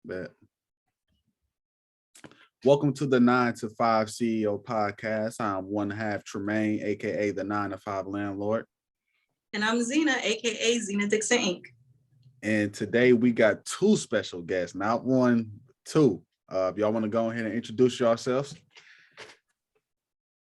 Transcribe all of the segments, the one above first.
Bet. Welcome to the 9 to 5 CEO podcast. I'm one half Tremaine, aka the 9 to 5 landlord. And I'm Zena, aka Zena Dixon Inc. And today we got two special guests, not one, two. If y'all want to go ahead and introduce yourselves.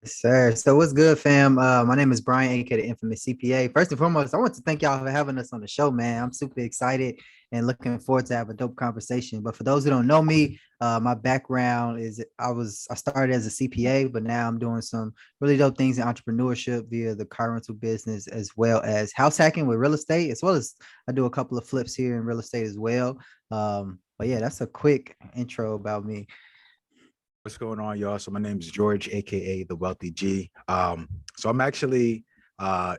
Yes, sir. So what's good, fam? My name is Brian, aka the infamous CPA. First and foremost, I want to thank y'all for having us on the show, man. I'm super excited and looking forward to have a dope conversation. But for those who don't know me, my background is I started as a CPA, but now I'm doing some really dope things in entrepreneurship via the car rental business, as well as house hacking with real estate, as well as I do a couple of flips here in real estate as well. But yeah, that's a quick intro about me. What's going on, y'all? So my name is George, aka the Wealthy G. So I'm actually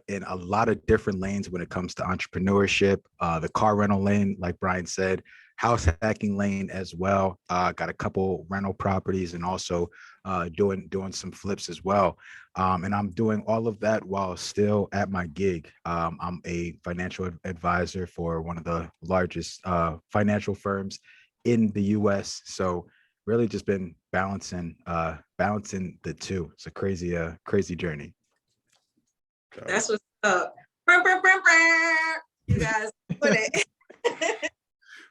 in a lot of different lanes when it comes to entrepreneurship. The car rental lane, like Brian said, house hacking lane as well. Got a couple rental properties and also doing some flips as well. And I'm doing all of that while still at my gig. I'm a financial advisor for one of the largest financial firms in the U.S. So really just been balancing the two. It's a crazy journey. That's what's up. You guys put it.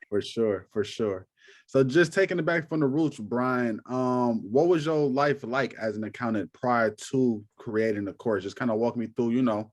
For sure. So just taking it back from the roots, Brian, what was your life like as an accountant prior to creating the course? Just kind of walk me through,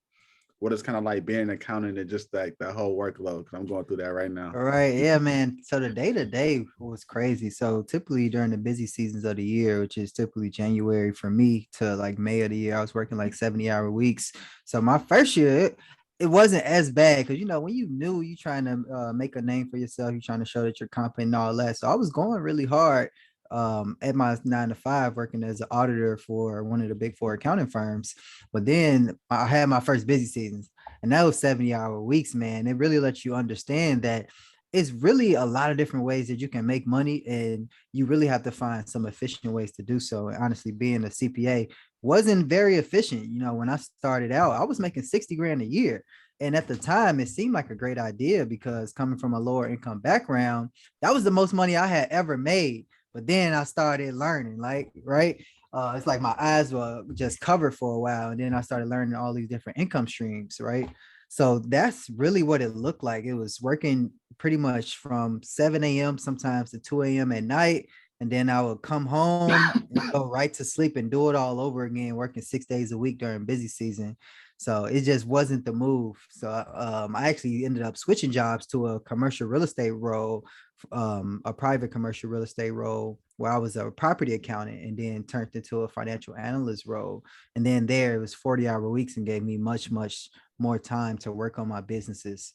what it's kind of like being an accountant and just like that whole workload, because I'm going through that right now. All right. Yeah, man. So the day-to-day was crazy. So typically during the busy seasons of the year, which is typically January for me to like May of the year, I was working like 70-hour weeks. So my first year, it wasn't as bad because, when you're trying to make a name for yourself, you're trying to show that you're competent and all that. So I was going really hard at my 9 to 5 working as an auditor for one of the big four accounting firms. But then I had my first busy seasons, and that was 70-hour weeks, man. It really lets you understand that it's really a lot of different ways that you can make money, and you really have to find some efficient ways to do so. And honestly, being a CPA wasn't very efficient. When I started out, I was making 60 grand a year. And at the time, it seemed like a great idea because coming from a lower income background, that was the most money I had ever made. But then I started learning, right? It's like my eyes were just covered for a while. And then I started learning all these different income streams, right? So that's really what it looked like. It was working pretty much from 7 a.m. sometimes to 2 a.m. at night. And then I would come home and go right to sleep and do it all over again, working 6 days a week during busy season. So it just wasn't the move. So I actually ended up switching jobs to a commercial real estate role, a private commercial real estate role where I was a property accountant, and then turned into a financial analyst role. And then there it was 40-hour weeks and gave me much, much more time to work on my businesses.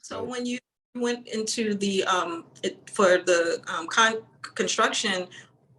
So when you went into the for the construction,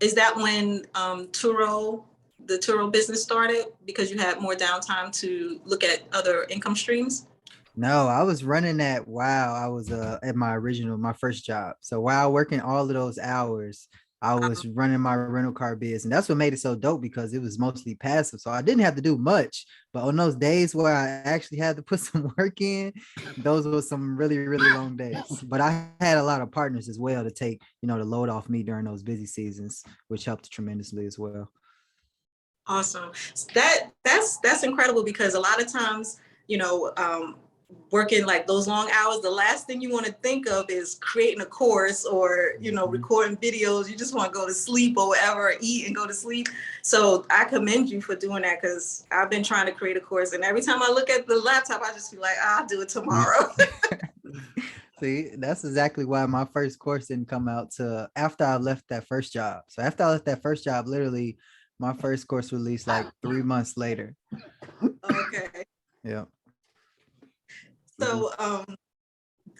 is that when the Turo business started, because you had more downtime to look at other income streams? No, I was running that while I was at my first job. So while working all of those hours, I was running my rental car biz. And that's what made it so dope, because it was mostly passive. So I didn't have to do much. But on those days where I actually had to put some work in, those were some really, really long days. But I had a lot of partners as well to take, the load off me during those busy seasons, which helped tremendously as well. Awesome. That's incredible, because a lot of times, working like those long hours, the last thing you want to think of is creating a course or, recording videos. You just want to go to sleep or whatever, eat and go to sleep. So I commend you for doing that, because I've been trying to create a course, and every time I look at the laptop, I just feel like, I'll do it tomorrow. See, that's exactly why my first course didn't come out till after I left that first job. So after I left that first job, literally my first course released like 3 months later. Okay. Yeah. So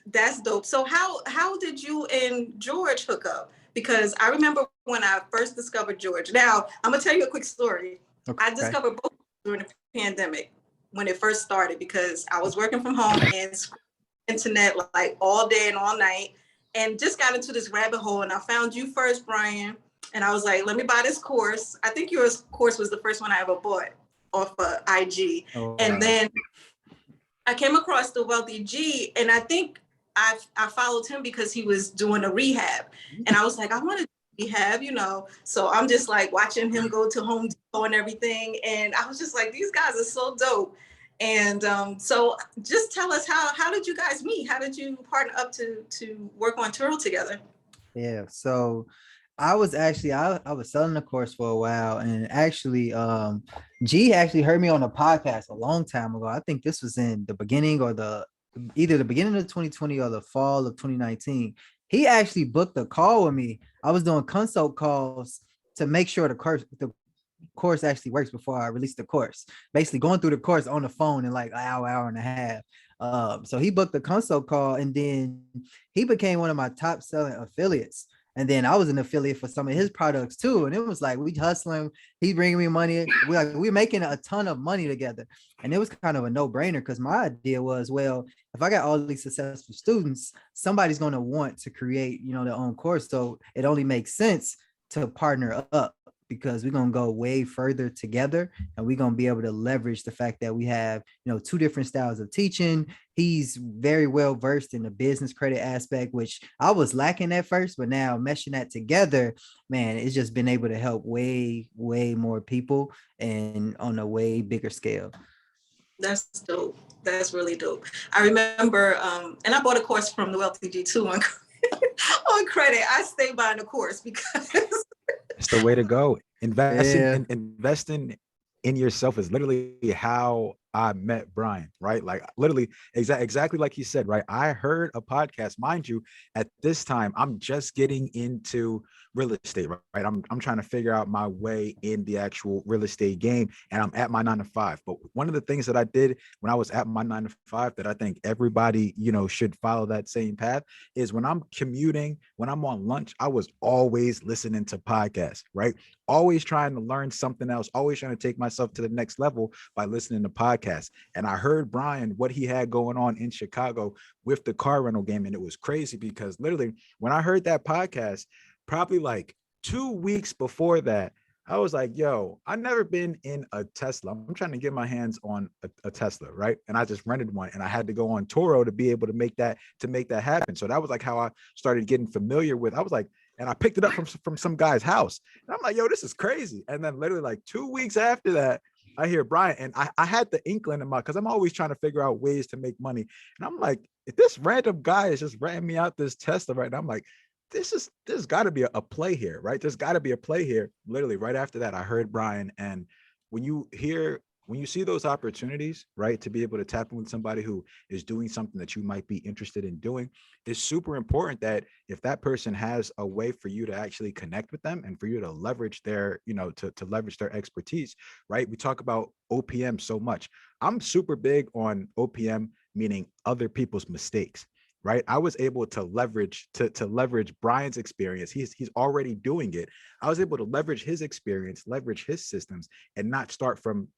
that's dope. So how did you and George hook up? Because I remember when I first discovered George. Now, I'm going to tell you a quick story. Okay. I discovered both during the pandemic when it first started, because I was working from home and internet like all day and all night, and just got into this rabbit hole. And I found you first, Brian. And I was like, let me buy this course. I think your course was the first one I ever bought off IG. Oh, and then I came across the Wealthy G, and I think I followed him because he was doing a rehab, and I was like, I want to rehab, So I'm just like watching him go to Home Depot and everything, and I was just like, these guys are so dope. And so just tell us how did you guys meet? How did you partner up to work on Turo together? Yeah, so I was actually I was selling the course for a while, and actually G actually heard me on a podcast a long time ago. I think this was in the beginning or either the beginning of 2020 or the fall of 2019. He actually booked a call with me. I was doing consult calls to make sure the course actually works before I release the course. Basically going through the course on the phone in like an hour and a half. So he booked the consult call, and then he became one of my top selling affiliates. And then I was an affiliate for some of his products too. And it was like we hustling, he's bringing me money. We're making a ton of money together. And it was kind of a no-brainer because my idea was, well, if I got all these successful students, somebody's going to want to create, their own course. So it only makes sense to partner up, because we're going to go way further together, and we're going to be able to leverage the fact that we have, two different styles of teaching. He's very well versed in the business credit aspect, which I was lacking at first, but now meshing that together, man, it's just been able to help way, way more people and on a way bigger scale. That's dope. That's really dope. I remember, and I bought a course from the Wealthy G2 on credit. I stayed buying the course because It's the way to go. Yeah. Investing in yourself is literally how I met Brian, right? Like literally exactly like he said, right? I heard a podcast, mind you, at this time, I'm just getting into real estate, right? I'm trying to figure out my way in the actual real estate game, and I'm at my 9 to 5. But one of the things that I did when I was at my 9 to 5 that I think everybody, should follow that same path is when I'm commuting, when I'm on lunch, I was always listening to podcasts, right? Always trying to learn something else, always trying to take myself to the next level by listening to podcasts. And I heard Brian, what he had going on in Chicago with the car rental game. And it was crazy because literally when I heard that podcast, probably like 2 weeks before that, I was like, yo, I've never been in a Tesla. I'm trying to get my hands on a Tesla, right? And I just rented one, and I had to go on Turo to be able to make that happen. So that was like how I started getting familiar with, I was like, and I picked it up from some guy's house. And I'm like, yo, this is crazy. And then literally like 2 weeks after that, I hear Brian, and I had the inkling in my, because I'm always trying to figure out ways to make money. And I'm like, if this random guy is just renting me out this Tesla right now, I'm like, there's got to be a play here, right? There's got to be a play here. Literally right after that, I heard Brian. And when you see those opportunities, right, to be able to tap in with somebody who is doing something that you might be interested in doing, it's super important that if that person has a way for you to actually connect with them and for you to leverage their, to leverage their expertise, right? We talk about OPM so much. I'm super big on OPM, meaning other people's mistakes. Right. I was able to leverage Brian's experience. He's already doing it. I was able to leverage his experience, leverage his systems, and not start from,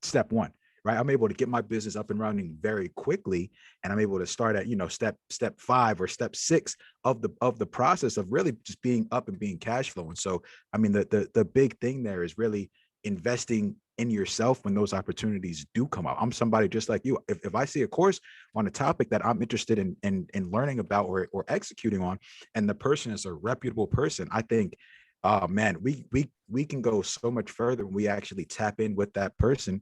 step one. Right. I'm able to get my business up and running very quickly. And I'm able to start at, step 5 or step 6 of the process of really just being up and being cash flowing. So, I mean, the big thing there is really investing in yourself when those opportunities do come up. I'm somebody just like you. If I see a course on a topic that I'm interested in learning about or executing on, and the person is a reputable person, I think, man, we can go so much further when we actually tap in with that person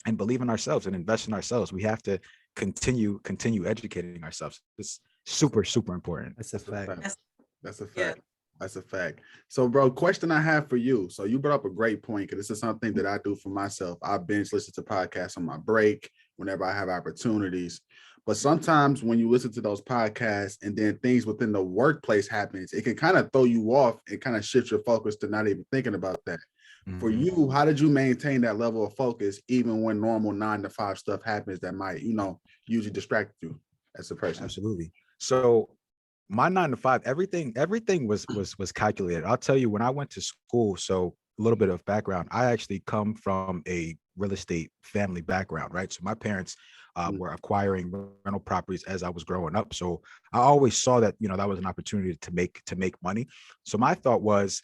and believe in ourselves and invest in ourselves. We have to continue educating ourselves. It's super, super important. That's a fact. That's a fact. Yeah. That's a fact. So, bro, question I have for you. So you brought up a great point, because this is something that I do for myself. I binge listen to podcasts on my break whenever I have opportunities. But sometimes when you listen to those podcasts and then things within the workplace happens, it can kind of throw you off and kind of shift your focus to not even thinking about that. Mm-hmm. For you, how did you maintain that level of focus even when normal 9 to 5 stuff happens that might, usually distract you as a person? Absolutely. So my 9 to 5, everything was calculated. I'll tell you, when I went to school, so a little bit of background, I actually come from a real estate family background, right? So my parents were acquiring rental properties as I was growing up. So I always saw that, that was an opportunity to make money. So my thought was,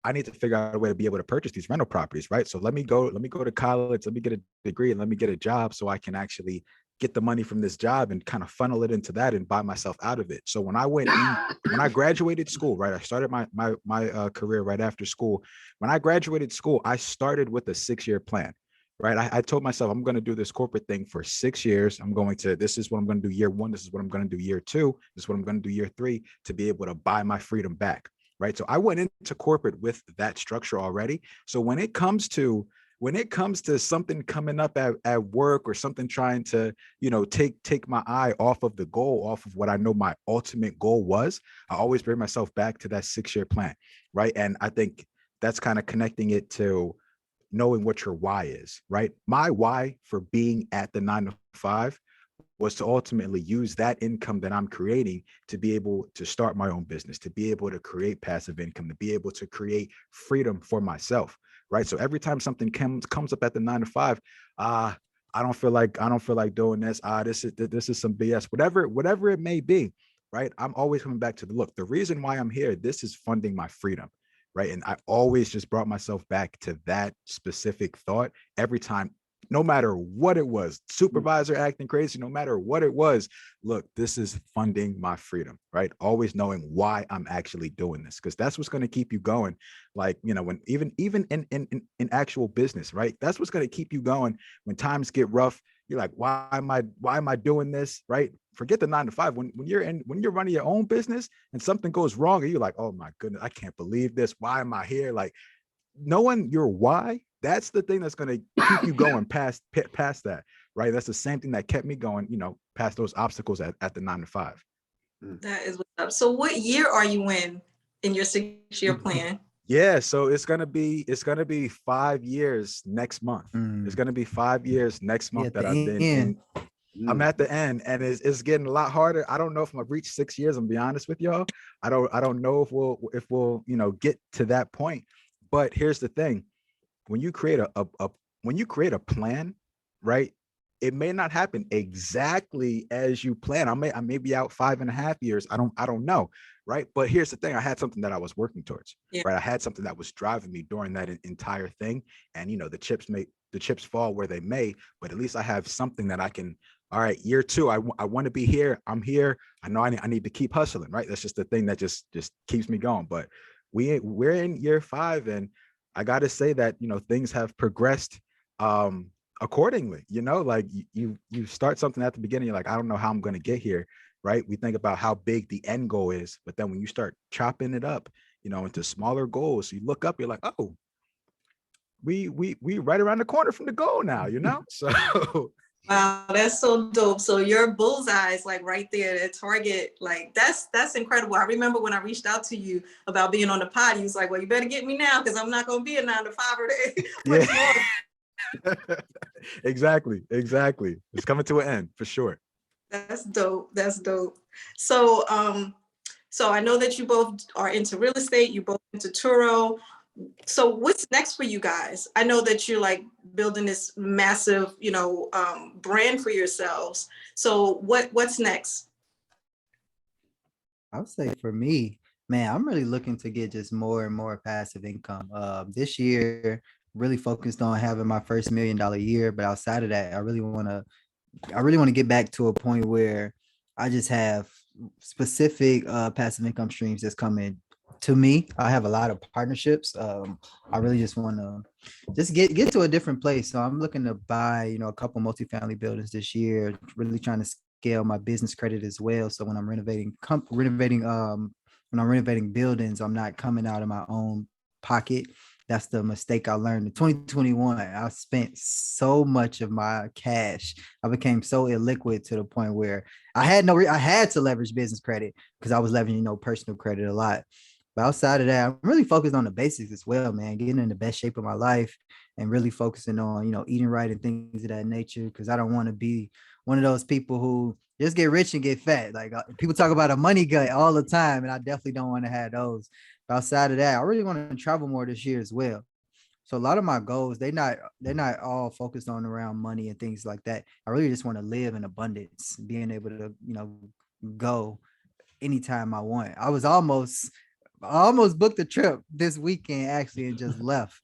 I need to figure out a way to be able to purchase these rental properties, right? So let me go to college, let me get a degree, and let me get a job so I can actually get the money from this job and kind of funnel it into that and buy myself out of it. So when I graduated school, right, I started my career right after school. When I graduated school, I started with a 6-year plan, right? I told myself, I'm going to do this corporate thing for 6 years. This is what I'm going to do year 1. This is what I'm going to do year 2. This is what I'm going to do year 3 to be able to buy my freedom back, right? So I went into corporate with that structure already. So when it comes to something coming up at work or something trying to, take my eye off of the goal, off of what I know my ultimate goal was, I always bring myself back to that 6-year plan, right? And I think that's kind of connecting it to knowing what your why is, right? My why for being at the 9 to 5 was to ultimately use that income that I'm creating to be able to start my own business, to be able to create passive income, to be able to create freedom for myself, right? So every time something comes up at the 9 to 5, I don't feel like doing this. This is some BS, whatever it may be, right? I'm always coming back to the reason why I'm here. This is funding my freedom, right? And I always just brought myself back to that specific thought every time. No matter what it was, supervisor acting crazy, no matter what it was, look, this is funding my freedom, right? Always knowing why I'm actually doing this, because that's what's going to keep you going. Like, when even in actual business, right? That's what's going to keep you going when times get rough. You're like, why am I doing this, right? Forget the 9 to 5. When you're running your own business and something goes wrong, and you're like, oh my goodness, I can't believe this. Why am I here? Like, knowing your why, that's the thing that's going to keep you going past that, right? That's the same thing that kept me going, past those obstacles at the 9 to 5. That is what's up. So what year are you in your 6-year plan? Yeah, so it's gonna be 5 years next month. It's gonna be 5 years next month that I've been in. I'm at the end, and it's getting a lot harder. I don't know if I'm gonna reach 6 years. I'm gonna be honest with y'all. I don't know if we'll get to that point. But here's the thing: when you create a plan, right? It may not happen exactly as you plan. I may be out 5.5 years. I don't know, right? But here's the thing: I had something that I was working towards, right? I had something that was driving me during that entire thing. And the chips fall where they may, but at least I have something that I can. All right, year 2, I want to be here. I'm here. I know I need to keep hustling, right? That's just the thing that just keeps me going. But we're in year 5, and I got to say that, things have progressed accordingly. Like you start something at the beginning, you're like, I don't know how I'm going to get here, right? We think about how big the end goal is, but then when you start chopping it up, into smaller goals, you look up, you're like, oh, we right around the corner from the goal now, So Wow, that's so dope. So your bullseye is like right there, that target. Like that's incredible. I remember when I reached out to you about being on the pod, you was like, well, you better get me now because I'm not gonna be a 9 to 5 much more. Exactly. It's coming to an end for sure. That's dope. So so I know that you both are into real estate, you both into Turo. So what's next for you guys? I know that you're like building this massive, brand for yourselves. So what's next? I would say for me, man, I'm really looking to get just more and more passive income. This year, really focused on having my first $1 million year, but outside of that, I really want to get back to a point where I just have specific passive income streams that's coming to me. I have a lot of partnerships. I really just want to just get to a different place. So I'm looking to buy, a couple multifamily buildings this year, really trying to scale my business credit as well. So when I'm renovating buildings, I'm not coming out of my own pocket. That's the mistake I learned in 2021. I spent so much of my cash. I became so illiquid to the point where I had to leverage business credit because I was leveraging, personal credit a lot. But outside of that, I'm really focused on the basics as well, man, getting in the best shape of my life and really focusing on, eating right and things of that nature. Cause I don't want to be one of those people who just get rich and get fat. Like people talk about a money gut all the time. And I definitely don't want to have those. But outside of that, I really want to travel more this year as well. So a lot of my goals, they're not all focused on around money and things like that. I really just want to live in abundance, being able to, go anytime I want. I almost booked a trip this weekend actually and just left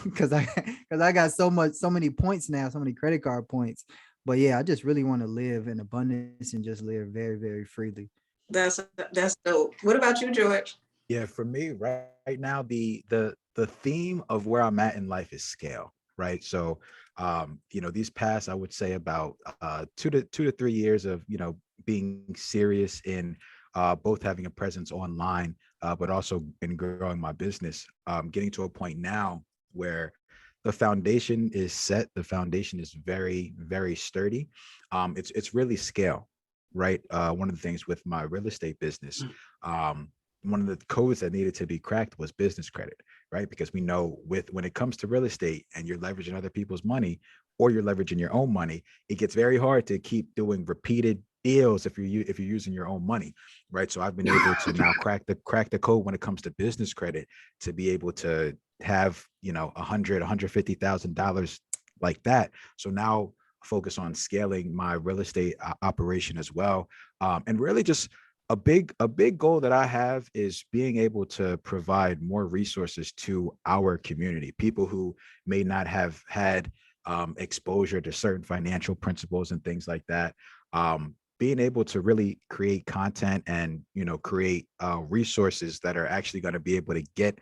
because I got so many points now, so many credit card points. But yeah, I just really want to live in abundance and just live very, very freely. That's dope. What about you, George? Yeah, for me, right now, the theme of where I'm at in life is scale, right? So, these past, I would say about 2 to 3 years of being serious in both having a presence online, but also in growing my business. Getting to a point now where the foundation is set, the foundation is very, very sturdy. It's really scale, right? One of the things with my real estate business. One of the codes that needed to be cracked was business credit, right? Because we know when it comes to real estate and you're leveraging other people's money or you're leveraging your own money, it gets very hard to keep doing repeated deals if you're using your own money, right? So I've been able to now crack the code when it comes to business credit to be able to have $150,000 like that. So now focus on scaling my real estate operation as well, and really just a big goal that I have is being able to provide more resources to our community, people who may not have had exposure to certain financial principles and things like that. Being able to really create content and create resources that are actually going to be able to get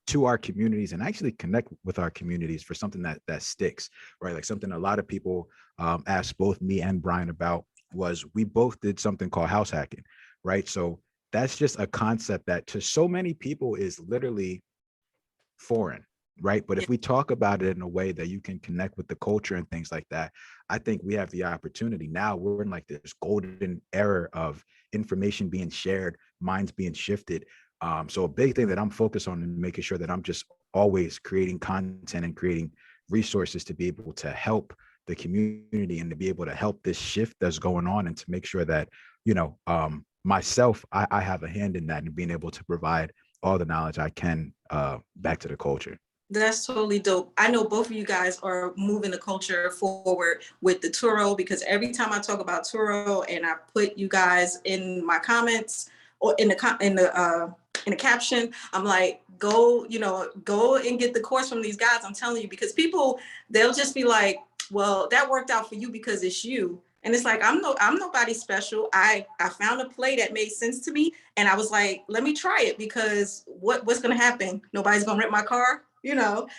to our communities and actually connect with our communities for something that sticks, right? Like something a lot of people asked both me and Brian about was we both did something called house hacking, right? So that's just a concept that to so many people is literally foreign, right? But if we talk about it in a way that you can connect with the culture and things like that, I think we have the opportunity. Now we're in like this golden era of information being shared, minds being shifted. So a big thing that I'm focused on and making sure that I'm just always creating content and creating resources to be able to help the community and to be able to help this shift that's going on and to make sure that, myself, I have a hand in that and being able to provide all the knowledge I can back to the culture. That's totally dope. I know both of you guys are moving the culture forward with the Turo, because every time I talk about Turo and I put you guys in my comments or in the caption, I'm like, go and get the course from these guys. I'm telling you, because people, they'll just be like, well, that worked out for you because it's you. And it's like, I'm nobody special. I found a play that made sense to me. And I was like, let me try it, because what's going to happen? Nobody's going to rent my car,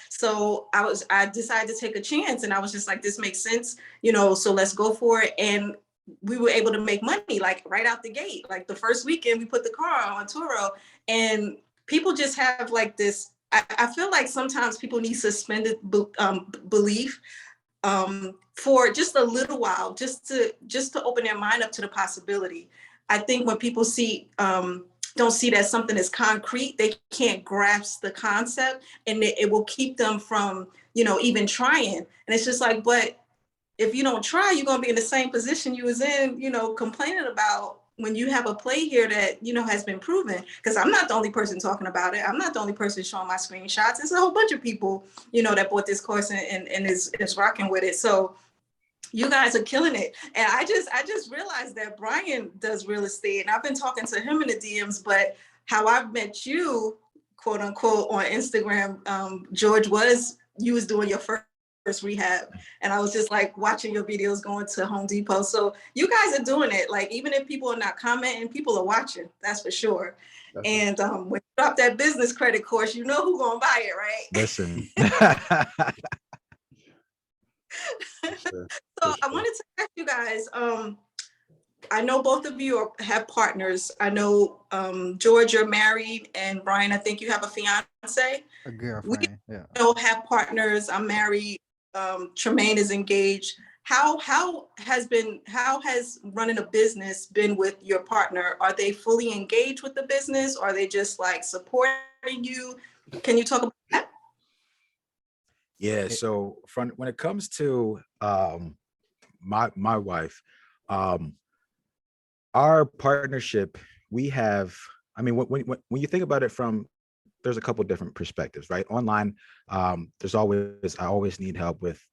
So I decided to take a chance, and I was just like, this makes sense, so let's go for it. And we were able to make money like right out the gate. Like the first weekend we put the car on Turo, and people just have like this. I feel like sometimes people need suspended belief for just a little while, just to open their mind up to the possibility. I think when people don't see that something is concrete, they can't grasp the concept, and it will keep them from, even trying. And it's just like, but if you don't try, you're going to be in the same position you was in, complaining about, when you have a play here that, has been proven. Because I'm not the only person talking about it. I'm not the only person showing my screenshots. It's a whole bunch of people, that bought this course and is rocking with it. So you guys are killing it. And I just realized that Brian does real estate, and I've been talking to him in the DMs, but how I've met you, quote unquote, on Instagram, George, you was doing your first rehab, and I was just like watching your videos going to Home Depot. So you guys are doing it. Like, even if people are not commenting, people are watching, that's for sure. And when you drop that business credit course, you know who's gonna buy it, right? Listen. So I wanted to ask you guys, I know both of you have partners. I know, George, you're married, and Brian, I think you have a fiance. A girlfriend, yeah. We have partners. I'm married. Tremaine is engaged. How has running a business been with your partner? Are they fully engaged with the business? Or are they just like supporting you? Can you talk about that? Yeah. So when it comes to my wife, our partnership, we have, I mean, when you think about it there's a couple of different perspectives, right? Online, I always need help with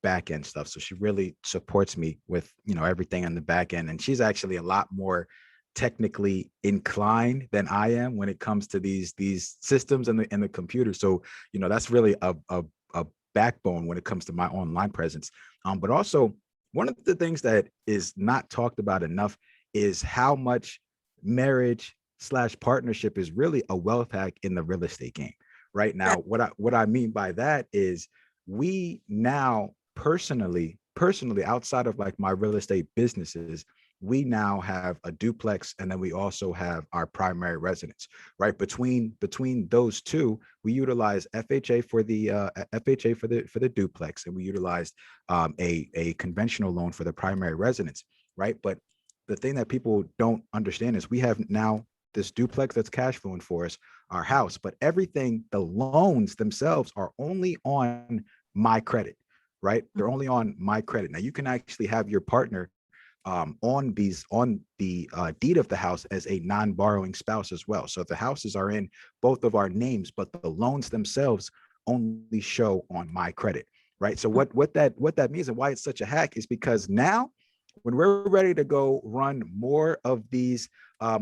back end stuff. So she really supports me with, everything on the back end. And she's actually a lot more technically inclined than I am when it comes to these systems and the computer. So, that's really a backbone when it comes to my online presence. But also one of the things that is not talked about enough is how much marriage slash partnership is really a wealth hack in the real estate game. Right now, what I mean by that is we now personally, outside of like my real estate businesses, we now have a duplex, and then we also have our primary residence. Right between those two, we utilize FHA for the duplex, and we utilized a conventional loan for the primary residence. Right, but the thing that people don't understand is we have now this duplex that's cash flowing for us, our house, but everything, the loans themselves are only on my credit, right? They're only on my credit. Now you can actually have your partner on the deed of the house as a non-borrowing spouse as well. So the houses are in both of our names, but the loans themselves only show on my credit, right? So what that means and why it's such a hack is because now when we're ready to go run more of these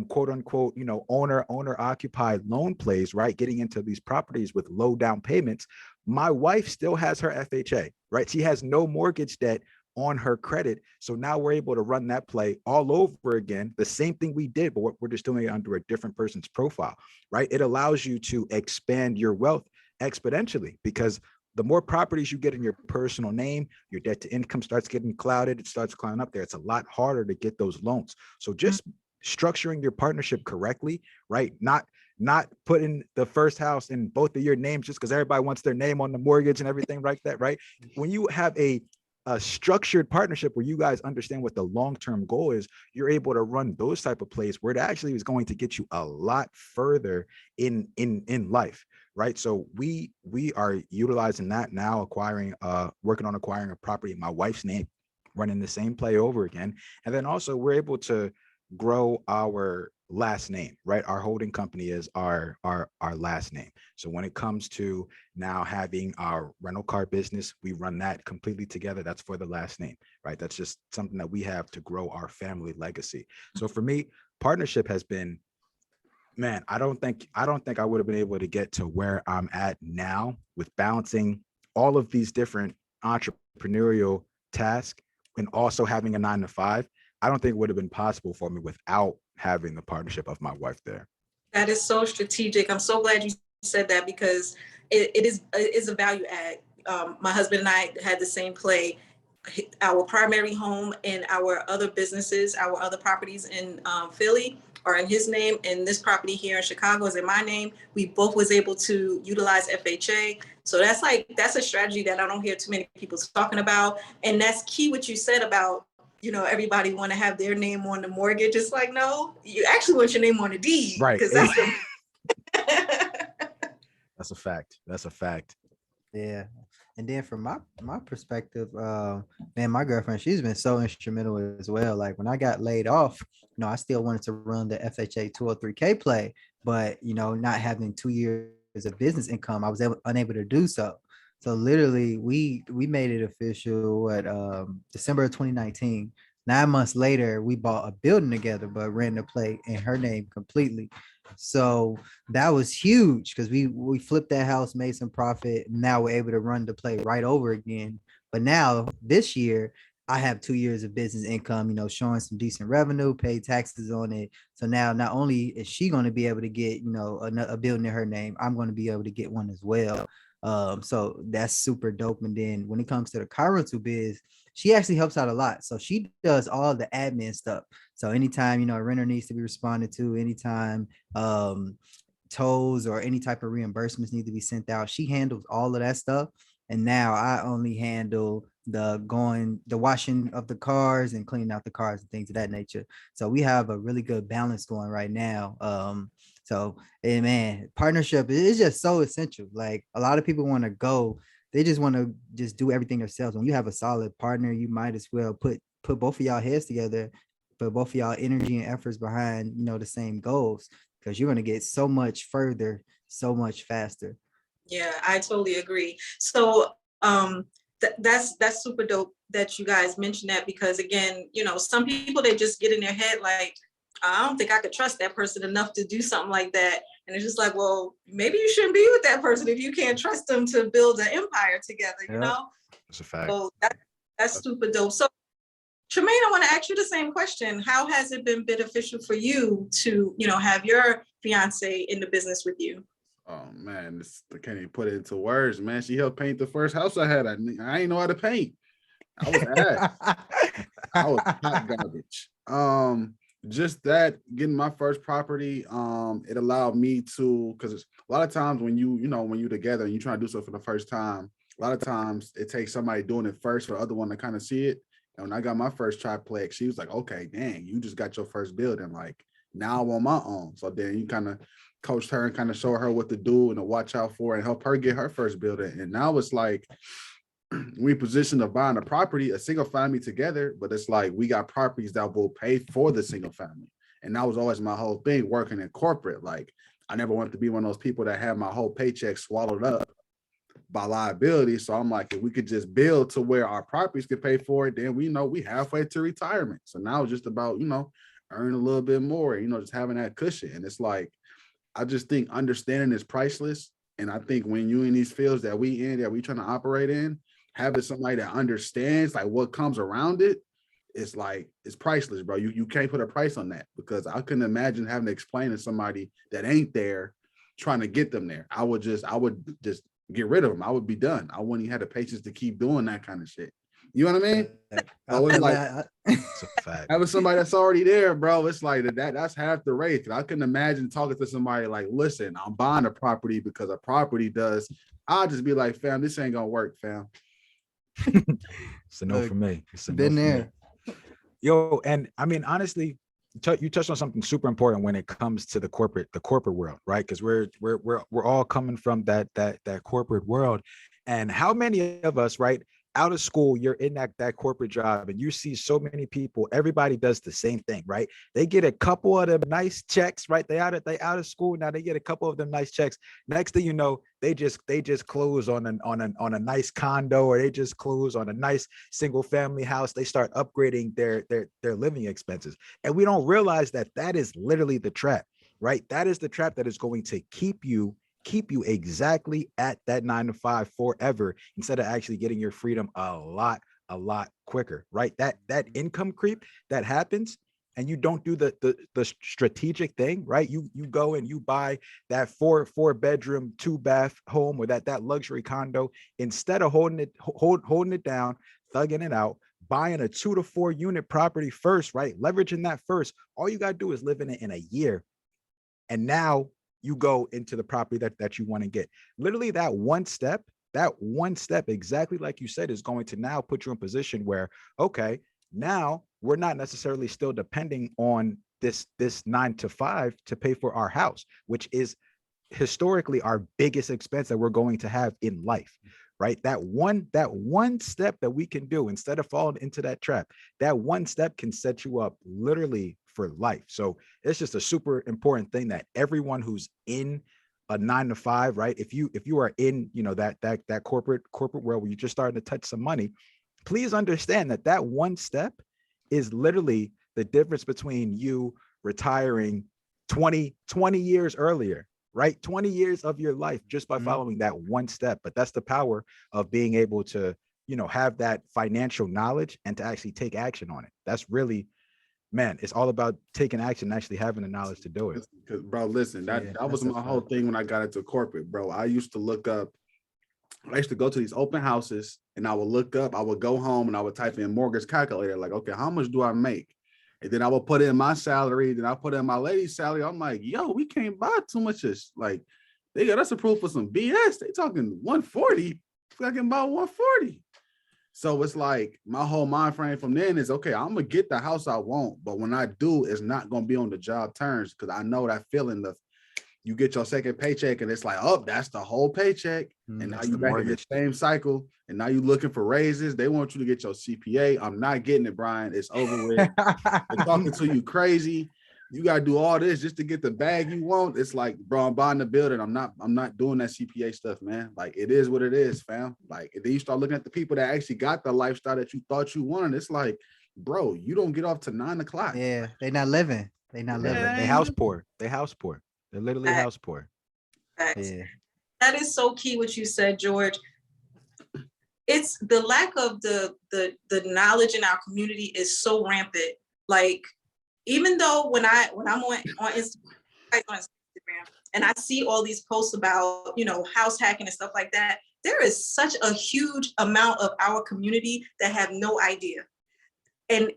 quote unquote, owner occupied loan plays, right? Getting into these properties with low down payments, my wife still has her FHA, right? She has no mortgage debt on her credit. So now we're able to run that play all over again. The same thing we did, but we're just doing it under a different person's profile, right? It allows you to expand your wealth exponentially because the more properties you get in your personal name, your debt to income starts getting clouded. It starts climbing up there. It's a lot harder to get those loans. So just structuring your partnership correctly, right? Not putting the first house in both of your names just because everybody wants their name on the mortgage and everything like that, right? When you have a structured partnership where you guys understand what the long-term goal is, you're able to run those type of plays where it actually is going to get you a lot further in life, right? So we are utilizing that now, working on acquiring a property in my wife's name, running the same play over again. And then also we're able to grow our last name, right? Our holding company is our last name. So when it comes to now having our rental car business, we run that completely together. That's for the last name, right? That's just something that we have to grow our family legacy. So for me, partnership has been, man, I don't think I would have been able to get to where I'm at now with balancing all of these different entrepreneurial tasks and also having a 9-to-5. I don't think it would have been possible for me without having the partnership of my wife there. That is so strategic. I'm so glad you said that because it is a value add. My husband and I had the same play. Our primary home and our other businesses, our other properties in Philly are in his name, and this property here in Chicago is in my name. We both was able to utilize FHA. So that's a strategy that I don't hear too many people talking about. And that's key what you said about, everybody want to have their name on the mortgage. It's like, no, you actually want your name on the deed. Right. Because that's That's a fact. That's a fact. Yeah. And then from my perspective, man, my girlfriend, she's been so instrumental as well. Like when I got laid off, I still wanted to run the FHA 203K play, but not having 2 years of business income, I was unable to do so. So literally we made it official at December of 2019. 9 months later, we bought a building together, but ran the play in her name completely. So that was huge because we flipped that house, made some profit. Now we're able to run the play right over again. But now this year, I have 2 years of business income, showing some decent revenue, paid taxes on it. So now not only is she going to be able to get, a building in her name, I'm going to be able to get one as well. So that's super dope. And then when it comes to the car rental biz, she actually helps out a lot. So she does all the admin stuff. So anytime, a renter needs to be responded to, anytime tolls or any type of reimbursements need to be sent out, she handles all of that stuff. And now I only handle the washing of the cars and cleaning out the cars and things of that nature. So we have a really good balance going right now. And man, partnership is just so essential. Like a lot of people want to go, they just want to just do everything themselves. When you have a solid partner, you might as well put both of y'all heads together, put both of y'all energy and efforts behind, the same goals, because you're going to get so much further, so much faster. Yeah, I totally agree. So that's super dope that you guys mentioned that, because again, some people, they just get in their head like, I don't think I could trust that person enough to do something like that. And it's just like, well, maybe you shouldn't be with that person if you can't trust them to build an empire together, That's a fact. So that's super dope. So Tremaine, I want to ask you the same question. How has it been beneficial for you to, have your fiance in the business with you? Oh man, I can't even put it into words, man. She helped paint the first house I had. I ain't know how to paint. I was ass. I was hot garbage. Just that getting my first property, it allowed me to, because a lot of times when when you're together and you're trying to do something for the first time, a lot of times it takes somebody doing it first for the other one to kind of see it. And when I got my first triplex, she was like, okay, dang, you just got your first building. Like now I'm on my own. So then you kind of coached her and kind of show her what to do and to watch out for and help her get her first building. And now it's like we position of buying a property, a single family together, but it's like we got properties that will pay for the single family. And that was always my whole thing working in corporate. Like I never wanted to be one of those people that had my whole paycheck swallowed up by liability. So I'm like, if we could just build to where our properties could pay for it, then we halfway to retirement. So now it's just about, earn a little bit more, just having that cushion. And it's like, I just think understanding is priceless. And I think when you in these fields that we trying to operate in, having somebody that understands like what comes around it, it's like, it's priceless, bro. You can't put a price on that, because I couldn't imagine having to explain to somebody that ain't there, trying to get them there. I would just get rid of them. I would be done. I wouldn't even have the patience to keep doing that kind of shit. You know what I mean? So it's like, It's a fact. having somebody that's already there, bro, it's like that's half the race. I couldn't imagine talking to somebody like, listen, I'm buying a property because a property does. I'll just be like, fam, this ain't gonna work, fam. It's a no for me. It's a Been no for me. there. Yo, and I mean, honestly, you touched on something super important when it comes to the corporate world, right? Because we're all coming from that corporate world. And how many of us, right, out of school, you're in that corporate job and you see so many people, everybody does the same thing, right? They get a couple of them nice checks, right? They out of school now, they get a couple of them nice checks. Next thing you know, they just close on a nice condo, or they just close on a nice single family house. They start upgrading their living expenses. And we don't realize that is literally the trap, right? That is the trap that is going to keep you exactly at that 9 to 5 forever, instead of actually getting your freedom a lot quicker, right? That income creep that happens, and you don't do the strategic thing, right? You go and you buy that four bedroom, 2-bath home, or that luxury condo, instead of holding it down, thugging it out, buying a 2 to 4 unit property first, right? Leveraging that first. All you got to do is live in it in a year. And now you go into the property that you want to get. Literally that one step, exactly like you said, is going to now put you in position where, okay, now we're not necessarily still depending on this 9 to 5 to pay for our house, which is historically our biggest expense that we're going to have in life, right? That one step that we can do instead of falling into that trap, that one step can set you up literally for life. So it's just a super important thing that everyone who's in a 9 to 5, right? If you are in, that corporate world where you're just starting to touch some money, please understand that one step is literally the difference between you retiring 20 years earlier, right? 20 years of your life just by following that one step. But that's the power of being able to, have that financial knowledge and to actually take action on it. That's really, man, it's all about taking action and actually having the knowledge to do it. Because, bro, listen, that was my whole thing when I got into corporate, bro. I used to go to these open houses and I would go home and I would type in mortgage calculator, like, okay, how much do I make? And then I would put in my salary, then I put in my lady's salary. I'm like, yo, we can't buy too much. Like, they got us approved for some BS. They talking 140. I can buy 140. So it's like my whole mind frame from then is, okay, I'm gonna get the house I want, but when I do, it's not gonna be on the job terms, because I know that feeling of you get your second paycheck and it's like, oh, that's the whole paycheck, and now you back in the same cycle, and now you looking for raises. They want you to get your CPA. I'm not getting it, Brian. It's over with. They're talking to you crazy. You gotta do all this just to get the bag you want. It's like, bro, I'm buying the building. I'm not doing that CPA stuff, man. Like, it is what it is, fam. Like, then you start looking at the people that actually got the lifestyle that you thought you wanted. It's like, bro, you don't get off to 9 o'clock. Yeah, they not living. They house poor. They're literally house poor. Yeah. That is so key what you said, George. it's the lack of the knowledge in our community is so rampant. Like, even though when I'm on Instagram and I see all these posts about, house hacking and stuff like that, there is such a huge amount of our community that have no idea. And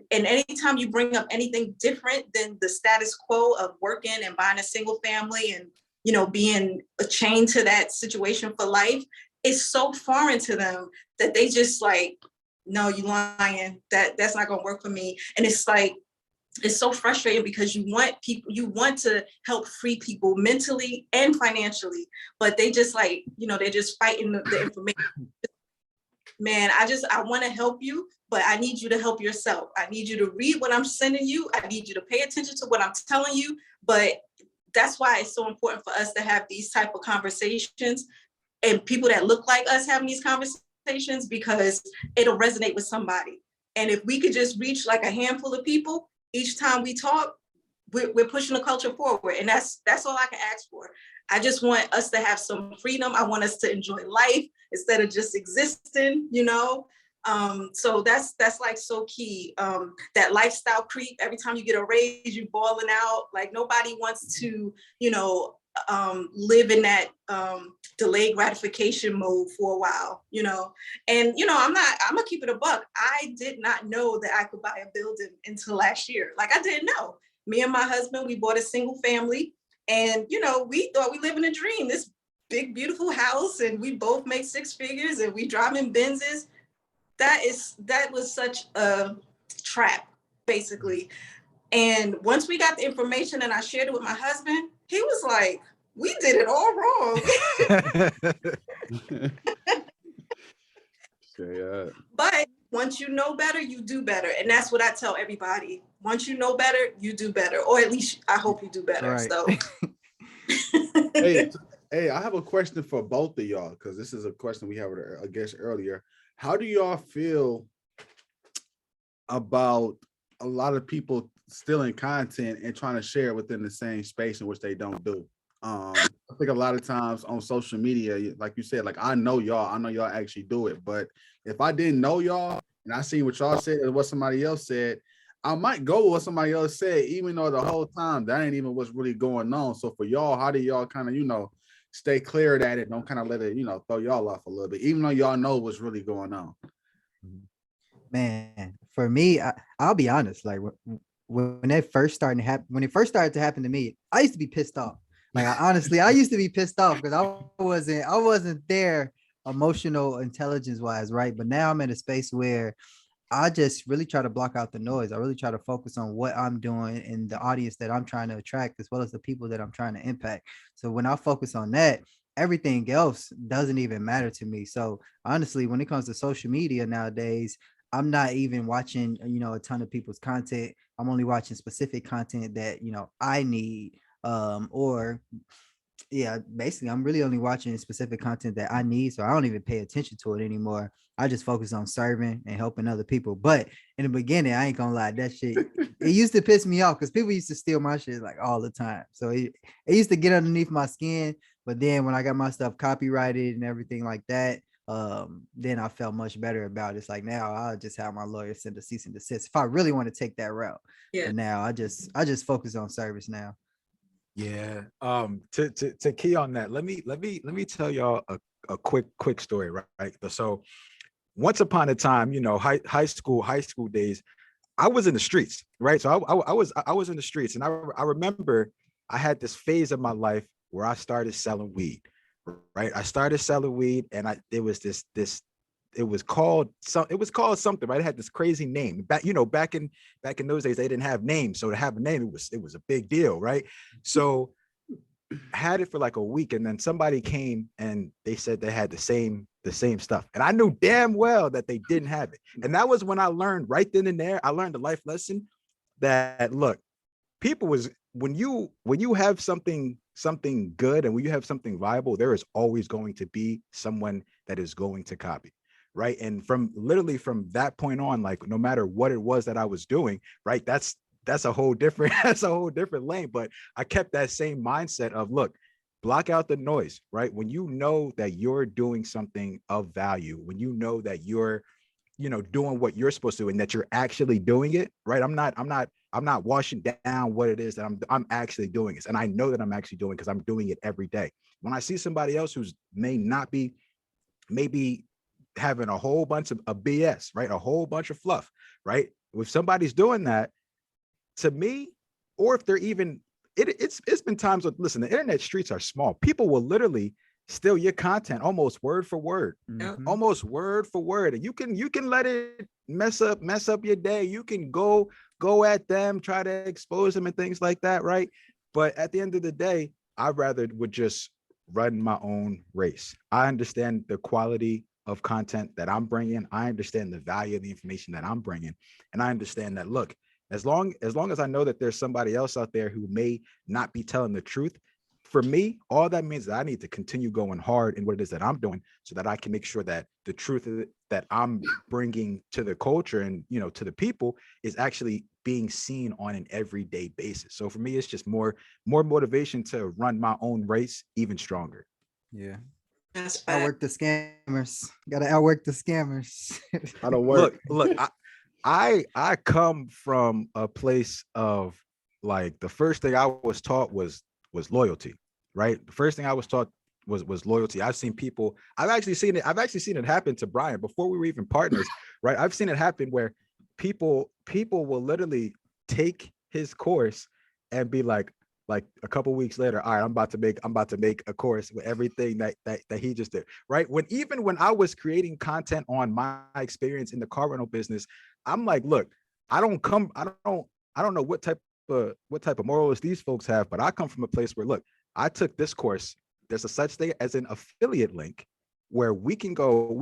anytime you bring up anything different than the status quo of working and buying a single family and, being chained to that situation for life, it's so foreign to them that they just like, no, you lying, that's not gonna work for me. And it's like, it's so frustrating because you want to help free people mentally and financially, but they just like, they're just fighting the information. Man, I want to help you, but I need you to help yourself. I need you to read what I'm sending you. I need you to pay attention to what I'm telling you. But that's why it's so important for us to have these type of conversations and people that look like us having these conversations, because it'll resonate with somebody. And if we could just reach like a handful of people each time we talk, we're pushing the culture forward. And that's all I can ask for. I just want us to have some freedom. I want us to enjoy life instead of just existing, So that's like so key. That lifestyle creep, every time you get a raise, you balling out. Like, nobody wants to, live in that delayed gratification mode for a while, And, I'm gonna keep it a buck. I did not know that I could buy a building until last year. Like, I didn't know. Me and my husband, we bought a single family, and, we thought we lived in a dream, this big, beautiful house, and we both make six figures and we drive in Benzes. That was such a trap, basically. And once we got the information and I shared it with my husband, he was like, we did it all wrong. Yeah. But once you know better, you do better. And that's what I tell everybody. Once you know better, you do better. Or at least I hope you do better. Right. So Hey, I have a question for both of y'all, because this is a question we had with a guest earlier. How do y'all feel about a lot of people stealing content and trying to share it within the same space in which they don't do? I think a lot of times on social media, like you said, like I know y'all actually do it, but if I didn't know y'all and I seen what y'all said and what somebody else said, I might go with what somebody else said, even though the whole time that ain't even what's really going on. So for y'all, how do y'all kind of, stay clear of that and don't kind of let it, throw y'all off a little bit, even though y'all know what's really going on? Man, for me, I'll be honest. Like when it first started to happen to me, I used to be pissed off. Like I used to be pissed off because I wasn't there emotional intelligence wise, right? But now I'm in a space where I just really try to block out the noise. I really try to focus on what I'm doing and the audience that I'm trying to attract, as well as the people that I'm trying to impact. So when I focus on that, everything else doesn't even matter to me. So honestly, when it comes to social media nowadays, I'm not even watching, a ton of people's content. I'm only watching specific content that, I need, or yeah, basically I'm really only watching specific content that I need. So I don't even pay attention to it anymore. I just focus on serving and helping other people. But in the beginning, I ain't gonna lie, that shit, it used to piss me off because people used to steal my shit like all the time. So it used to get underneath my skin. But then when I got my stuff copyrighted and everything like that, then I felt much better about it. It's like now I'll just have my lawyer send a cease and desist if I really want to take that route. Yeah. But now I just focus on service now. Yeah. To key on that, let me tell y'all a quick story, right? So once upon a time, high school days, I was in the streets, right? So I was in the streets, and I remember I had this phase of my life where I started selling weed, right? I started selling weed, and it was called something, right? It had this crazy name. Back in those days, they didn't have names. So to have a name, it was a big deal, right? So I had it for like a week, and then somebody came and they said they had the same stuff. And I knew damn well that they didn't have it. And that was when I learned right then and there, I learned a life lesson that look, when you have something good and when you have something viable, there is always going to be someone that is going to copy. Right. And from that point on, like no matter what it was that I was doing, right, that's a whole different lane. But I kept that same mindset of, look, block out the noise, right? When you know that you're doing something of value, when you know that you're, doing what you're supposed to do and that you're actually doing it, right? I'm not washing down what it is that I'm actually doing it. And I know that I'm actually doing because I'm doing it every day. When I see somebody else who's maybe having a whole bunch of BS, right? A whole bunch of fluff, right? If somebody's doing that, to me, or if they're even, it's been times with, listen, the internet streets are small. People will literally steal your content almost word for word, almost word for word. And you can let it mess up your day. You can go at them, try to expose them and things like that, right? But at the end of the day, I rather would just run my own race. I understand the quality of content that I'm bringing. I understand the value of the information that I'm bringing. And I understand that, look, as long as I know that there's somebody else out there who may not be telling the truth, for me, all that means that I need to continue going hard in what it is that I'm doing so that I can make sure that the truth that I'm bringing to the culture and, to the people is actually being seen on an everyday basis. So for me, it's just more motivation to run my own race even stronger. Yeah. That's Outwork the scammers. Gotta outwork the scammers. How to work. Look, I come from a place of, like, the first thing I was taught was loyalty, right? The first thing I was taught was loyalty. I've actually seen it happen to Brian before we were even partners, right? I've seen it happen where people will literally take his course and be like a couple weeks later, all right, I'm about to make a course with everything that he just did, right? When I was creating content on my experience in the car rental business, I'm like, look, I don't know what type of morals these folks have, but I come from a place where, look, I took this course. There's a such thing as an affiliate link where we can go,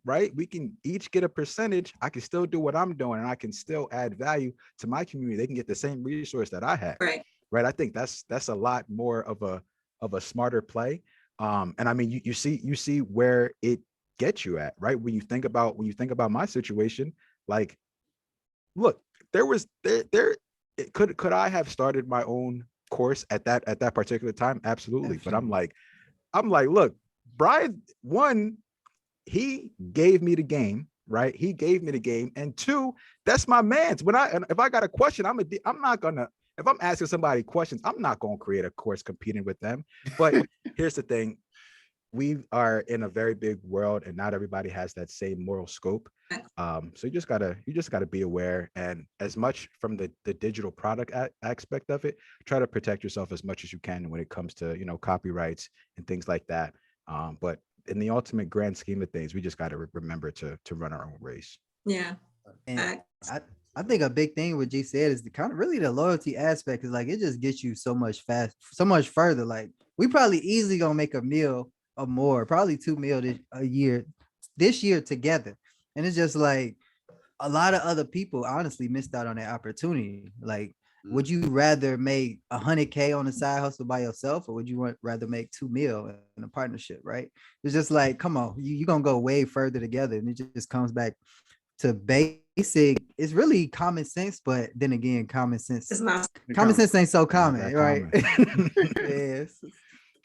right? We can each get a percentage. I can still do what I'm doing and I can still add value to my community. They can get the same resource that I have. Right. I think that's a lot more of a smarter play. And I mean, you see where it gets you at, right? When you think about my situation, like, look, could I have started my own course at that particular time? Absolutely. But I'm like, look, Brian, one, he gave me the game, right? He gave me the game. And two, that's my man's. If I got a question, if I'm asking somebody questions, I'm not going to create a course competing with them. But here's the thing. We are in a very big world and not everybody has that same moral scope. So you just gotta be aware, and as much from the digital product aspect of it, try to protect yourself as much as you can when it comes to, copyrights and things like that. But in the ultimate grand scheme of things, we just got to remember to run our own race. Yeah. And I think a big thing what G said is the kind of really the loyalty aspect is like, it just gets you so much further. Like, we probably easily gonna make a meal or more, probably 2 meals this year together. And it's just like a lot of other people honestly missed out on that opportunity. Like, would you rather make 100K on a side hustle by yourself, or would you rather make 2 mil in a partnership? Right. It's just like, come on, you're gonna go way further together. And it just comes back to basic. It's really common sense, but then again, common sense ain't so common, right? Yes.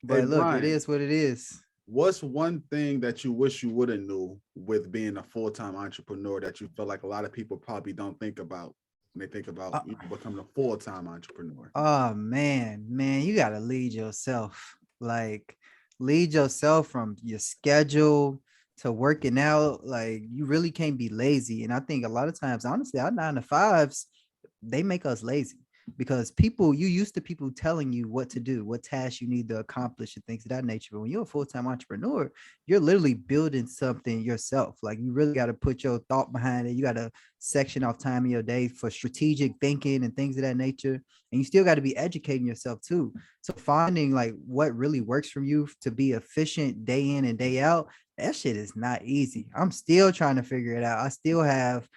But hey, look, Brian, it is what it is. What's one thing that you wish you would have knew with being a full-time entrepreneur that you feel like a lot of people probably don't think about when they think about becoming a full-time entrepreneur? Oh man, you gotta lead yourself. Like, lead yourself from your schedule to working out. Like, you really can't be lazy. And I think a lot of times, honestly, our 9-to-5s, they make us lazy. Because you used to people telling you what to do, what tasks you need to accomplish and things of that nature. But when you're a full-time entrepreneur, you're literally building something yourself. Like, you really got to put your thought behind it. You got to section off time in your day for strategic thinking and things of that nature. And you still got to be educating yourself too. So finding like what really works for you to be efficient day in and day out, that shit is not easy. I'm still trying to figure it out. I still have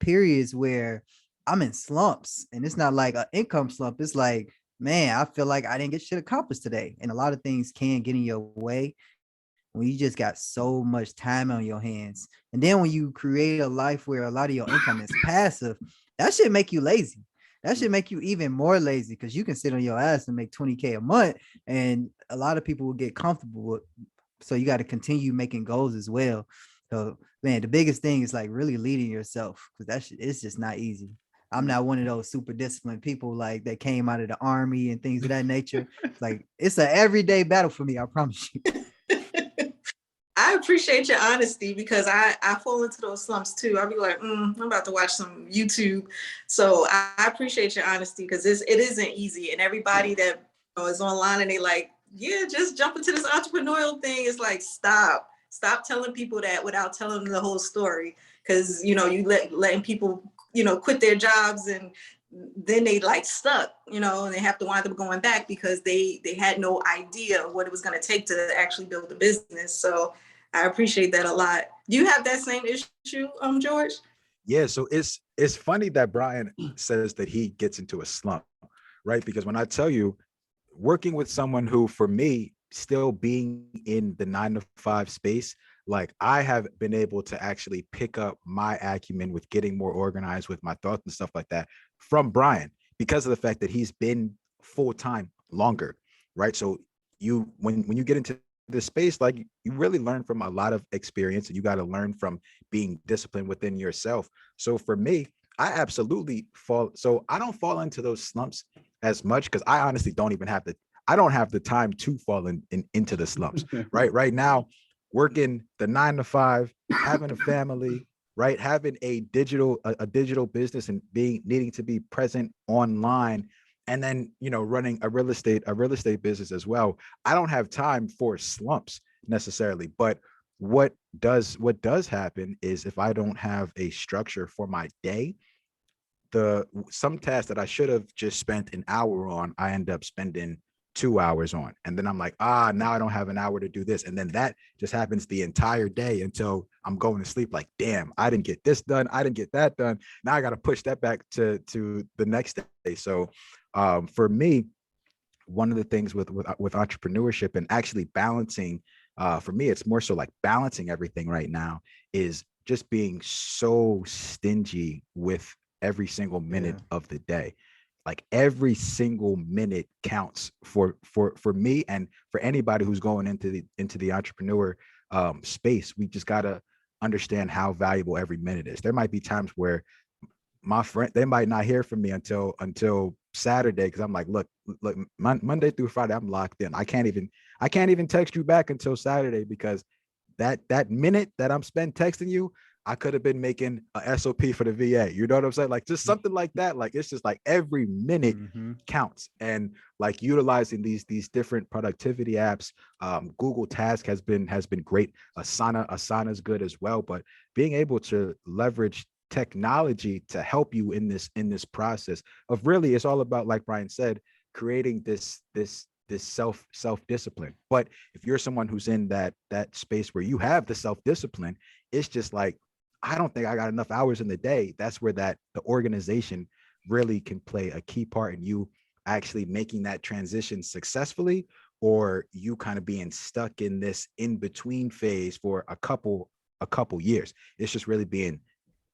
periods where I'm in slumps, and it's not like an income slump. It's like, man, I feel like I didn't get shit accomplished today. And a lot of things can get in your way when you just got so much time on your hands. And then when you create a life where a lot of your income is passive, that shit make you lazy. That should make you even more lazy because you can sit on your ass and make 20K a month, and a lot of people will get comfortable with. So you got to continue making goals as well. So man, the biggest thing is like really leading yourself, because it's just not easy. I'm not one of those super disciplined people like that came out of the army and things of that nature. Like it's an everyday battle for me, I promise you. I appreciate your honesty because I fall into those slumps too. I'll be like, I'm about to watch some YouTube. So I appreciate your honesty because it isn't easy. And everybody that is online and they like, yeah, just jump into this entrepreneurial thing. It's like, stop telling people that without telling them the whole story. Because, you letting people, quit their jobs and then they like stuck, and they have to wind up going back because they had no idea what it was going to take to actually build a business. So I appreciate that a lot. Do you have that same issue, George? Yeah, so it's funny that Brian says that he gets into a slump, right? Because when I tell you, working with someone who, for me, still being in the 9 to 5 space, like I have been able to actually pick up my acumen with getting more organized with my thoughts and stuff like that from Brian, because of the fact that he's been full-time longer, right? So when you get into this space, like you really learn from a lot of experience, and you got to learn from being disciplined within yourself. So for me, I absolutely I don't fall into those slumps as much because I honestly don't have the time to fall into the slumps. Right now, working the 9 to 5, having a family, right, having a digital business and needing to be present online, and then running a real estate business as well. I don't have time for slumps necessarily, but what does happen is if I don't have a structure for my day, some tasks that I should have just spent an hour on, I end up spending 2 hours on. And then I'm like, now I don't have an hour to do this. And then that just happens the entire day until I'm going to sleep. Like, damn, I didn't get this done. I didn't get that done. Now I got to push that back to the next day. So for me, one of the things with entrepreneurship and actually balancing, for me, it's more so like balancing everything right now is just being so stingy with every single minute of the day. Like every single minute counts for me and for anybody who's going into the entrepreneur space. We just got to understand how valuable every minute is. There might be times where my friend, they might not hear from me until Saturday, because I'm like, look, Monday through Friday, I'm locked in. I can't even text you back until Saturday, because that minute that I'm spent texting you, I could have been making a SOP for the VA. You know what I'm saying? Like just something like that. Like it's just like every minute counts. And like utilizing these different productivity apps. Google Task has been great. Asana is good as well. But being able to leverage technology to help you in this process of really, it's all about, like Brian said, creating this self-discipline. But if you're someone who's in that space where you have the self-discipline, it's just like, I don't think I got enough hours in the day. That's where the organization really can play a key part in you actually making that transition successfully, or you kind of being stuck in this in-between phase for a couple years. It's just really being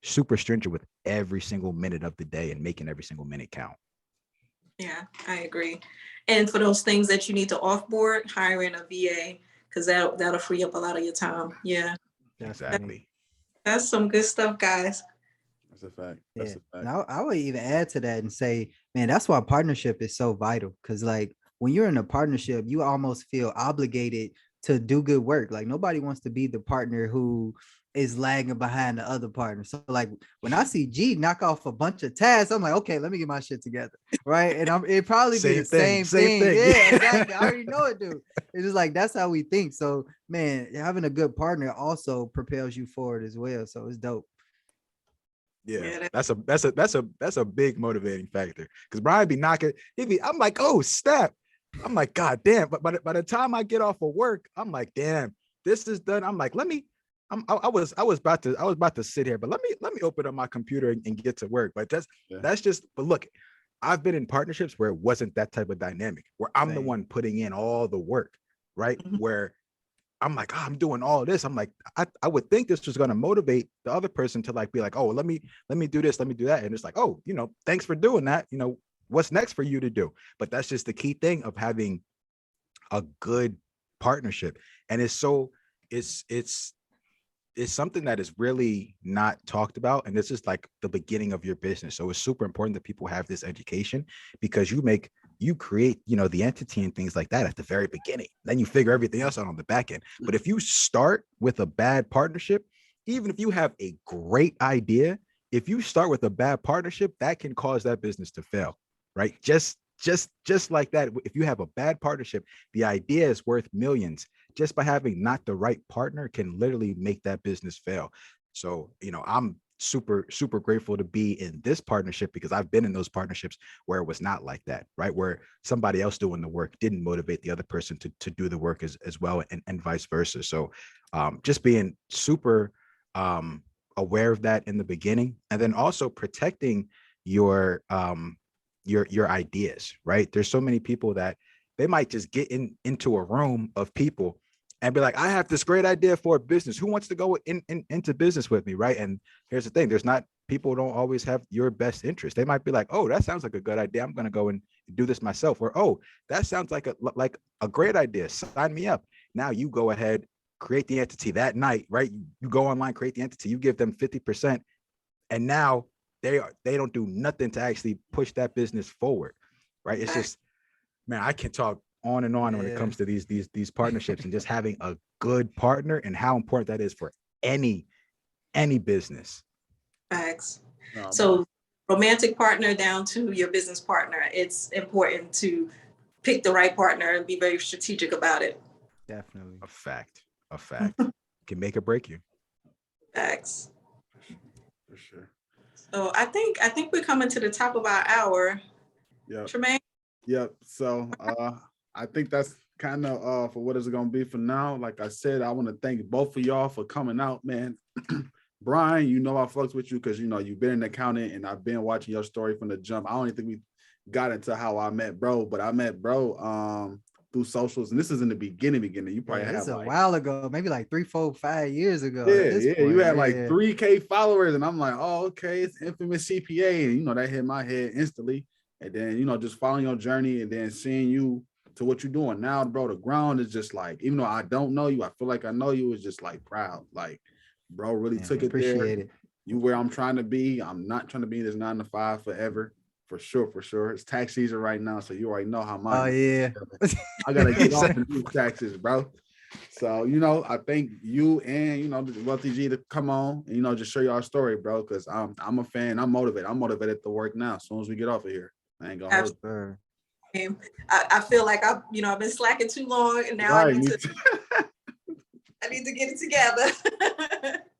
super stringent with every single minute of the day and making every single minute count. Yeah, I agree. And for those things that you need to offboard, hiring a VA, because that'll free up a lot of your time. Yeah, exactly. That's some good stuff, guys. That's a fact. That's a fact. Now I would even add to that and say, man, that's why partnership is so vital. Because like when you're in a partnership, you almost feel obligated to do good work. Like nobody wants to be the partner who is lagging behind the other partner. So like when I see G knock off a bunch of tasks, I'm like, okay, let me get my shit together, right? And it probably be the same thing. Yeah, exactly. I already know it, dude. It's just like that's how we think. So man, having a good partner also propels you forward as well. So it's dope. Yeah, that's a big motivating factor. Because Brian be knocking, I'm like, oh snap. I'm like, God damn. But by the time I get off of work, I'm like, damn, this is done. I'm like, I was about to sit here, but let me open up my computer and get to work. But that's just, but look, I've been in partnerships where it wasn't that type of dynamic, where I'm the one putting in all the work, right? Where I'm like, oh, I'm doing all this. I'm like, I would think this was going to motivate the other person to like be like, oh, let me do this, let me do that. And it's like, oh, thanks for doing that. What's next for you to do? But that's just the key thing of having a good partnership. And it's something that is really not talked about. And this is like the beginning of your business. So it's super important that people have this education, because you create, the entity and things like that at the very beginning. Then you figure everything else out on the back end. But if you start with a bad partnership, even if you have a great idea, if you start with a bad partnership, that can cause that business to fail, right? Just like that. If you have a bad partnership, the idea is worth millions. Just by having not the right partner can literally make that business fail. So, I'm super, super grateful to be in this partnership, because I've been in those partnerships where it was not like that, right? Where somebody else doing the work didn't motivate the other person to do the work as well, and vice versa. So just being super aware of that in the beginning, and then also protecting your ideas, right? There's so many people that they might just get into a room of people and be like, I have this great idea for a business. Who wants to go into business with me, right? And here's the thing: people don't always have your best interest. They might be like, oh, that sounds like a good idea. I'm going to go and do this myself. Or, oh, that sounds like a great idea. Sign me up. Now you go ahead, create the entity that night, right? You go online, create the entity. You give them 50%, and now they don't do nothing to actually push that business forward, right? It's just, man, I can talk on and on when it comes to these partnerships, and just having a good partner and how important that is for any business. Facts. So romantic partner down to your business partner, it's important to pick the right partner and be very strategic about it. Definitely. A fact can make or break you. Facts. For sure. So I think we're coming to the top of our hour. Yeah. Tremaine? Yep. So I think that's kind of for what it's gonna be for now. Like I said, I want to thank both of y'all for coming out, man. Brian, I fucks with you because you've been an accountant, and I've been watching your story from the jump. I don't even think we got into how I met bro, but I met bro through socials, and this is in the beginning. You probably This had is a while ago, maybe like 3, 4, 5 years ago. Yeah. You had like 3K followers, and I'm like, oh, okay, it's infamous CPA, and that hit my head instantly. And then just following your journey, and then seeing you to what you're doing now, bro. The ground is just like, even though I don't know you, I feel like I know you. It's just like proud, like, bro, really took it appreciate there. It. You where I'm trying to be. I'm not trying to be this 9 to 5 forever. For sure. It's tax season right now, so you already know how mine. Oh yeah. I gotta get off of these taxes, bro. So I thank you and the Wealthy G to come on and just show y'all story, bro. Because I'm a fan. I'm motivated. I'm motivated to work now. As soon as we get off of here, I ain't gonna hold you. I feel like I've been slacking too long, and now right. I need to get it together.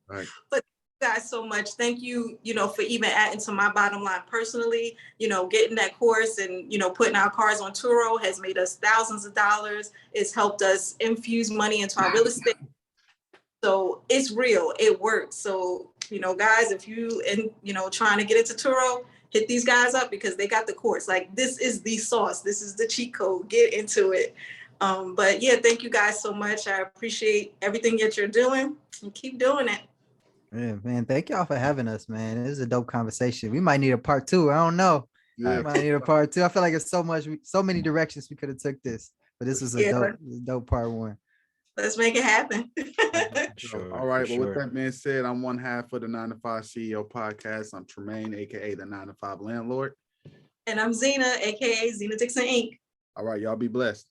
Right. But guys so much. Thank you, for even adding to my bottom line personally. Getting that course and, putting our cars on Turo has made us thousands of dollars. It's helped us infuse money into our real estate. So it's real. It works. So, guys, if you trying to get into Turo, hit these guys up because they got the course. Like, this is the sauce. This is the cheat code. Get into it. But yeah, thank you guys so much. I appreciate everything that you're doing, and keep doing it. Yeah, man. Thank y'all for having us, man. This is a dope conversation. We might need a part 2. I don't know. Yeah. We might need a part 2. I feel like it's so many directions we could have took this, but this was a dope part 1. Let's make it happen. Sure. All right. Well, with that being said, I'm one half of the 9 to 5 CEO podcast. I'm Tremaine, aka the 9 to 5 landlord. And I'm Zena, aka Zena Dixon Inc. All right, y'all be blessed.